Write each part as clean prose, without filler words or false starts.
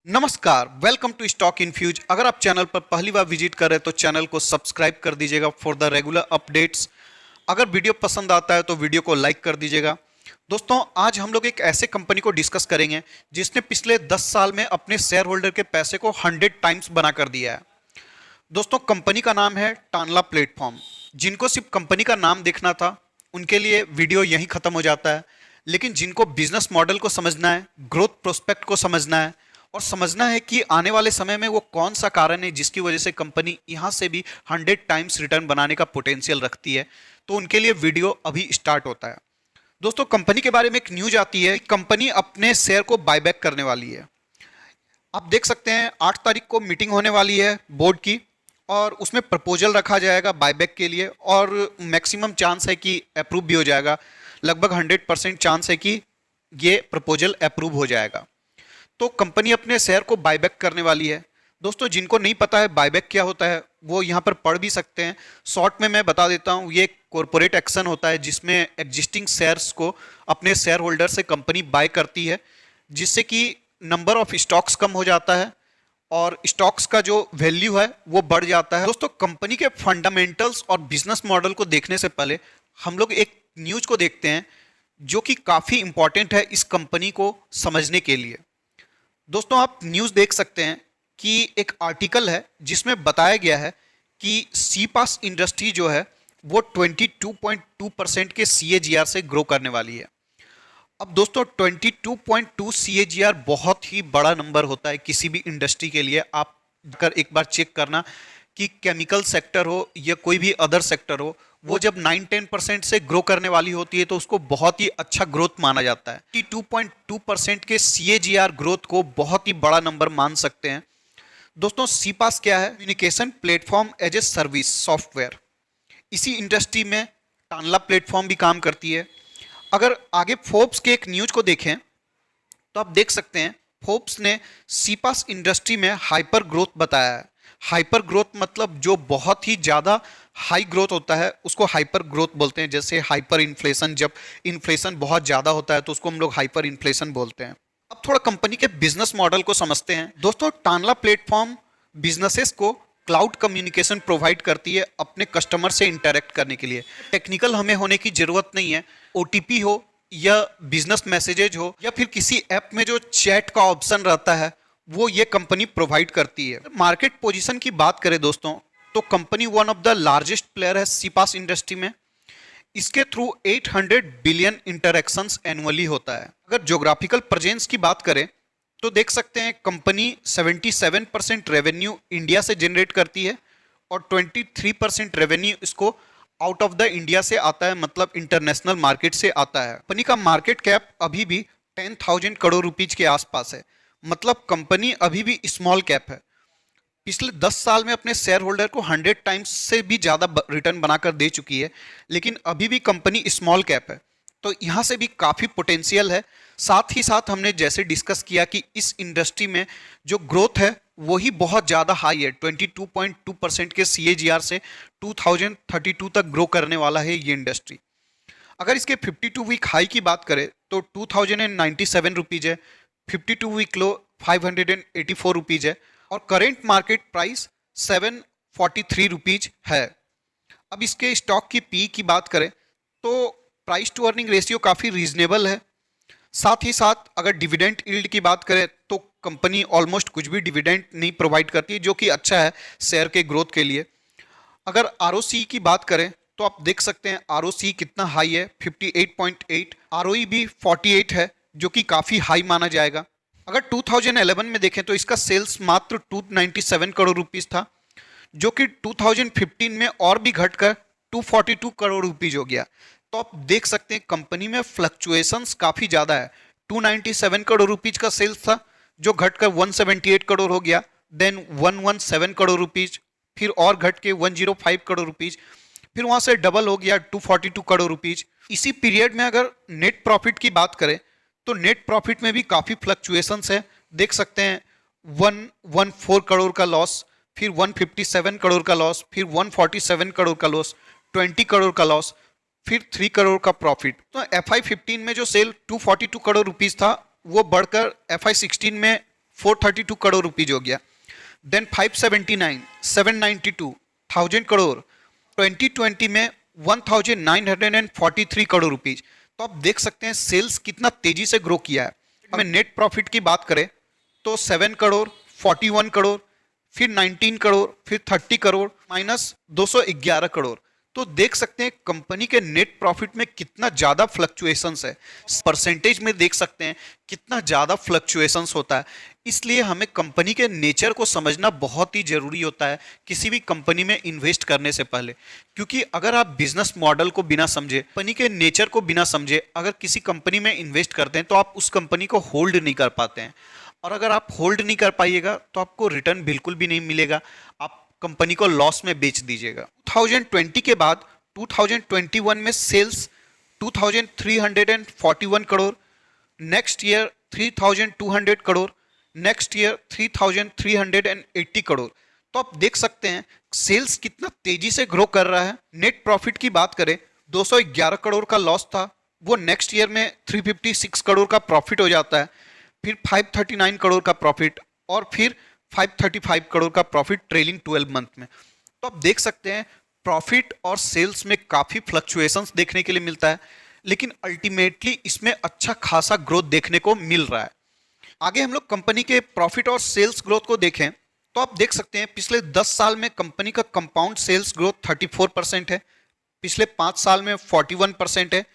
नमस्कार, welcome to stock infuse. अगर आप चैनल पर पहली बार विजिट कर रहे हैं तो चैनल को सब्सक्राइब कर दीजिएगा फॉर द रेगुलर अपडेट्स। अगर वीडियो पसंद आता है तो वीडियो को लाइक कर दीजिएगा। दोस्तों, आज हम लोग एक ऐसे कंपनी को डिस्कस करेंगे जिसने पिछले 10 साल में अपने शेयर होल्डर के पैसे को 100 टाइम्स बना कर दिया है। दोस्तों, कंपनी का नाम है टानला प्लेटफॉर्म। जिनको सिर्फ कंपनी का नाम देखना था उनके लिए वीडियो यहीं खत्म हो जाता है, लेकिन जिनको बिजनेस मॉडल को समझना है, ग्रोथ प्रोस्पेक्ट को समझना है और समझना है कि आने वाले समय में वो कौन सा कारण है जिसकी वजह से कंपनी यहाँ से भी 100 टाइम्स रिटर्न बनाने का पोटेंशियल रखती है, तो उनके लिए वीडियो अभी स्टार्ट होता है। दोस्तों, कंपनी के बारे में एक न्यूज आती है कि कंपनी अपने शेयर को बायबैक करने वाली है। आप देख सकते हैं 8 तारीख को मीटिंग होने वाली है बोर्ड की और उसमें प्रपोजल रखा जाएगा बायबैक के लिए और मैक्सिमम चांस है कि अप्रूव भी हो जाएगा। लगभग 100% चांस है कि ये प्रपोजल अप्रूव हो जाएगा। तो कंपनी अपने शेयर को बायबैक करने वाली है। दोस्तों, जिनको नहीं पता है बायबैक क्या होता है वो यहाँ पर पढ़ भी सकते हैं। शॉर्ट में मैं बता देता हूँ, ये कॉरपोरेट एक्शन होता है जिसमें एग्जिस्टिंग शेयर्स को अपने शेयर होल्डर से कंपनी बाय करती है, जिससे कि नंबर ऑफ स्टॉक्स कम हो जाता है और स्टॉक्स का जो वैल्यू है वो बढ़ जाता है। दोस्तों, कंपनी के फंडामेंटल्स और बिजनेस मॉडल को देखने से पहले हम लोग एक न्यूज को देखते हैं जो कि काफ़ी इंपॉर्टेंट है इस कंपनी को समझने के लिए। दोस्तों, आप न्यूज़ देख सकते हैं कि एक आर्टिकल है जिसमें बताया गया है कि सीपास इंडस्ट्री जो है वो 22.2% के CAGR से ग्रो करने वाली है। अब दोस्तों, 22.2 CAGR बहुत ही बड़ा नंबर होता है किसी भी इंडस्ट्री के लिए। आप अगर एक बार चेक करना कि केमिकल सेक्टर हो या कोई भी अदर सेक्टर हो, वो जब 9-10% से ग्रो करने वाली होती है तो उसको बहुत ही अच्छा ग्रोथ माना जाता है। 2.2% के CAGR ग्रोथ को बहुत ही बड़ा नंबर मान सकते हैं। दोस्तों, सीपास क्या है? Communication platform as a service software. इसी इंडस्ट्री में टानला प्लेटफॉर्म भी काम करती है। अगर आगे फोर्ब्स के एक न्यूज को देखें तो आप देख सकते हैं फोर्ब्स ने सीपास इंडस्ट्री में हाइपर ग्रोथ बताया है। हाइपर ग्रोथ मतलब जो बहुत ही ज़्यादा हाई ग्रोथ होता है उसको हाइपर ग्रोथ बोलते हैं। जैसे हाइपर इन्फ्लेशन, जब इन्फ्लेशन बहुत ज़्यादा होता है तो उसको हम लोग हाइपर इन्फ्लेशन बोलते हैं। अब थोड़ा कंपनी के बिजनेस मॉडल को समझते हैं। दोस्तों, टानला प्लेटफॉर्म बिजनेसेस को क्लाउड कम्युनिकेशन प्रोवाइड करती है अपने कस्टमर से इंटरेक्ट करने के लिए। टेक्निकल हमें होने की ज़रूरत नहीं है। OTP हो या बिजनेस मैसेजेज हो या फिर किसी ऐप में जो चैट का ऑप्शन रहता है वो ये कंपनी प्रोवाइड करती है। मार्केट पोजीशन की बात करें दोस्तों, तो company one of the largest player है सीपास इंडस्ट्री में। इसके थ्रू 800 बिलियन इंटरेक्शंस एनुअली होता है। अगर ज्योग्राफिकल प्रेजेंस की बात करें तो देख सकते हैं कंपनी 77% रेवेन्यू इंडिया से जनरेट करती है और 23% रेवेन्यू इसको आउट ऑफ द इंडिया से आता है, मतलब इंटरनेशनल मार्केट से आता है। कंपनी का मार्केट कैप अभी भी 10,000 करोड़ रुपीज के आसपास है, मतलब कंपनी अभी भी स्मॉल कैप है। पिछले 10 साल में अपने शेयर होल्डर को 100 टाइम्स से भी ज़्यादा रिटर्न बनाकर दे चुकी है, लेकिन अभी भी कंपनी स्मॉल कैप है, तो यहाँ से भी काफ़ी पोटेंशियल है। साथ ही साथ हमने जैसे डिस्कस किया कि इस इंडस्ट्री में जो ग्रोथ है वही बहुत ज़्यादा हाई है। 22.2% के CAGR से 2032 तक ग्रो करने वाला है ये इंडस्ट्री। अगर इसके 52 वीक हाई की बात करें तो 2097 रुपीज़ है, 52 वीक लो 584 रुपीज़ है और करेंट मार्केट प्राइस 743 रुपीज़ है। अब इसके स्टॉक की पी की बात करें तो प्राइस टू अर्निंग रेशियो काफ़ी रीजनेबल है। साथ ही साथ अगर डिविडेंड यील्ड की बात करें तो कंपनी ऑलमोस्ट कुछ भी डिविडेंड नहीं प्रोवाइड करती है, जो कि अच्छा है शेयर के ग्रोथ के लिए। अगर ROC की बात करें तो आप देख सकते हैं ROC कितना हाई है, 58.8। ROE भी 48 है, जो कि काफ़ी हाई माना जाएगा। अगर 2011 में देखें तो इसका सेल्स मात्र 297 करोड़ रुपीस था, जो कि 2015 में और भी घटकर 242 करोड़ रुपीज हो गया। तो आप देख सकते हैं कंपनी में फ्लक्चुएशंस काफ़ी ज़्यादा है। 297 करोड़ रुपीज का सेल्स था जो घटकर 178 करोड़ हो गया, देन 117 करोड़ रुपीज, फिर और घट के 105 करोड़ रुपीज, फिर वहाँ से डबल हो गया 242 करोड़ रुपीज। इसी पीरियड में अगर नेट प्रॉफिट की बात करें तो नेट प्रॉफिट में भी काफ़ी फ्लक्चुएशंस है। देख सकते हैं 114 करोड़ का लॉस, फिर 157 करोड़ का लॉस, फिर 147 करोड़ का लॉस, 20 करोड़ का लॉस, फिर 3 करोड़ का प्रॉफिट। तो FY15 में जो सेल 242 करोड़ रुपीस था वो बढ़कर FY16 में 432 करोड़ रुपीज हो गया। देन 579, 792, 1000 करोड़। 2020 में 1943 करोड़ रुपीज। तो आप देख सकते हैं सेल्स कितना तेजी से ग्रो किया है। हमें नेट प्रॉफिट की बात करें तो 7 करोड़, 41 करोड़, फिर 19 करोड़, फिर 30 करोड़, माइनस 211 करोड़। तो देख सकते हैं कंपनी के नेट प्रॉफिट में कितना ज्यादा फ्लक्चुएशंस है। परसेंटेज में देख सकते हैं कितना ज्यादा फ्लक्चुएशंस होता है। इसलिए हमें कंपनी के नेचर को समझना बहुत ही जरूरी होता है किसी भी कंपनी में इन्वेस्ट करने से पहले। क्योंकि अगर आप बिजनेस मॉडल को बिना समझे, कंपनी के नेचर को बिना समझे अगर किसी कंपनी में इन्वेस्ट करते हैं तो आप उस कंपनी को होल्ड नहीं कर पाते हैं। और अगर आप होल्ड नहीं कर पाइएगा तो आपको रिटर्न बिल्कुल भी नहीं मिलेगा, आप कंपनी को लॉस में बेच दीजिएगा। 2020 के बाद 2021 में sales 2341 crore, next year 3200 crore, next year 3380 crore. तो आप देख सकते हैं सेल्स कितना तेजी से ग्रो कर रहा है। नेट प्रॉफिट की बात करें 211 करोड़ का लॉस था, वो नेक्स्ट ईयर में 356 करोड़ का प्रॉफिट हो जाता है, फिर 539 करोड़ का प्रॉफिट और फिर 535 करोड़ का प्रॉफिट ट्रेलिंग 12 मंथ में। तो आप देख सकते हैं प्रॉफिट और सेल्स में काफी फ्लक्चुएशंस देखने के लिए मिलता है, लेकिन अल्टीमेटली इसमें अच्छा खासा ग्रोथ देखने को मिल रहा है। आगे हम लोग कंपनी के प्रॉफिट और सेल्स ग्रोथ को देखें तो आप देख सकते हैं पिछले 10 साल में कंपनी का कंपाउंड सेल्स ग्रोथ 34% है, पिछले 5 साल में 41% है,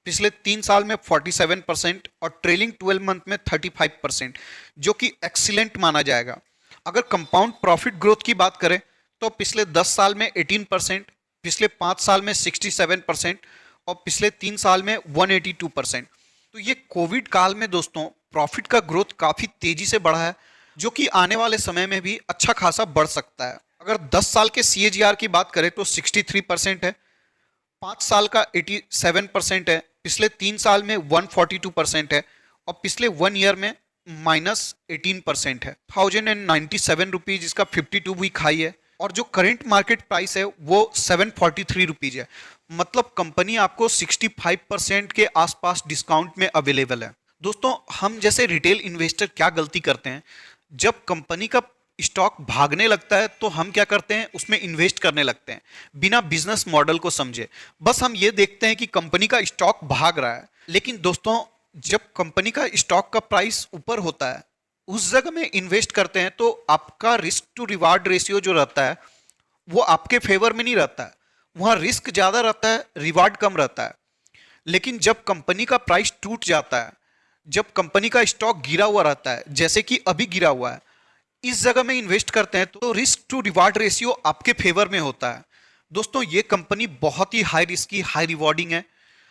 पिछले 3 साल में 47% और ट्रेलिंग 12 मंथ में 35%, जो कि एक्सीलेंट माना जाएगा। अगर कंपाउंड प्रॉफिट ग्रोथ की बात करें तो पिछले 10 साल में 18%, पिछले 5 साल में 67% और पिछले 3 साल में 182%। तो ये कोविड काल में दोस्तों प्रॉफिट का ग्रोथ काफी तेजी से बढ़ा है, जो कि आने वाले समय में भी अच्छा खासा बढ़ सकता है। अगर 10 साल के CAGR की बात करें तो 63% है, 5 साल का 87% है, पिछले 3 साल में 142% है और पिछले 1 ईयर में -18% है। 1097 रुपीज इसका 52 वीक हाई है और जो करंट मार्केट प्राइस है वो 743 रुपीज है। मतलब कंपनी आपको 65% के आसपास डिस्काउंट में अवेलेबल है। दोस्तों हम जैसे रिटेल इन्वेस्टर क्या गलती करते हैं, जब कंपनी का स्टॉक भागने लगता है तो हम क्या करते हैं, उसमें इन्वेस्ट करने लगते हैं बिना बिजनेस मॉडल को समझे। बस हम ये देखते हैं कि कंपनी का स्टॉक भाग रहा है, लेकिन दोस्तों जब कंपनी का स्टॉक का प्राइस ऊपर होता है उस जगह में इन्वेस्ट करते हैं तो आपका रिस्क टू रिवार्ड रेशियो जो रहता है वो आपके फेवर में नहीं रहता है, वहां रिस्क ज्यादा रहता है, रिवार्ड कम रहता है। लेकिन जब कंपनी का प्राइस टूट जाता है, जब कंपनी का स्टॉक गिरा हुआ रहता है, जैसे कि अभी गिरा हुआ है, इस जगह में इन्वेस्ट करते हैं तो रिस्क टू रिवार्ड रेशियो आपके फेवर में होता है। दोस्तों ये कंपनी बहुत ही हाई रिस्की, हाई रिवॉर्डिंग है।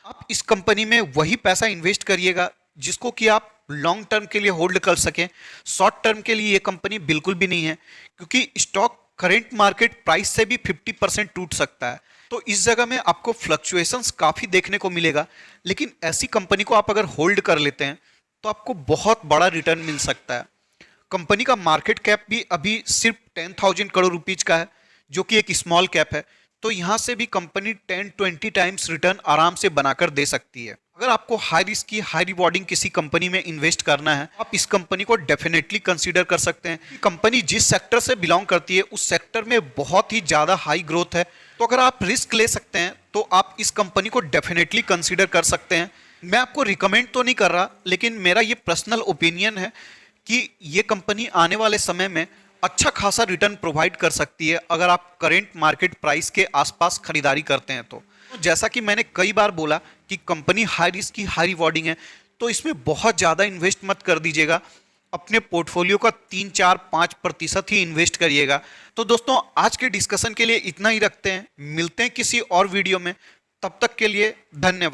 आप इस कंपनी में वही पैसा इन्वेस्ट करिएगा जिसको कि आप लॉन्ग टर्म के लिए होल्ड कर सकें। शॉर्ट टर्म के लिए ये कंपनी बिल्कुल भी नहीं है, क्योंकि स्टॉक करंट मार्केट प्राइस से भी 50% टूट सकता है। तो इस जगह में आपको फ्लक्चुएशंस काफी देखने को मिलेगा, लेकिन ऐसी कंपनी को आप अगर होल्ड कर लेते हैं तो आपको बहुत बड़ा रिटर्न मिल सकता है। कंपनी का मार्केट कैप भी अभी सिर्फ 10,000 करोड़ रुपीज का है, जो कि एक स्मॉल कैप है। तो यहां से भी कंपनी 10-20 टाइम्स रिटर्न आराम से बनाकर दे सकती है। अगर आपको हाई रिस्क की, हाई रिवॉर्डिंग किसी कंपनी में इन्वेस्ट करना है, आप इस कंपनी को डेफिनेटली कंसीडर कर सकते हैं। कंपनी जिस सेक्टर से बिलोंग करती है उस सेक्टर में बहुत ही ज्यादा हाई ग्रोथ है। तो अगर आप रिस्क ले सकते हैं तो आप इस कंपनी को डेफिनेटली कंसीडर कर सकते हैं। मैं आपको रिकमेंड तो नहीं कर रहा, लेकिन मेरा ये पर्सनल ओपिनियन है कि ये कंपनी आने वाले समय में अच्छा खासा रिटर्न प्रोवाइड कर सकती है अगर आप करंट मार्केट प्राइस के आसपास खरीदारी करते हैं तो। जैसा कि मैंने कई बार बोला कि कंपनी हाई रिस्क की, हाई रिवॉर्डिंग है, तो इसमें बहुत ज़्यादा इन्वेस्ट मत कर दीजिएगा। अपने पोर्टफोलियो का 3-4-5% ही इन्वेस्ट करिएगा। तो दोस्तों आज के डिस्कशन के लिए इतना ही रखते हैं, मिलते हैं किसी और वीडियो में, तब तक के लिए धन्यवाद।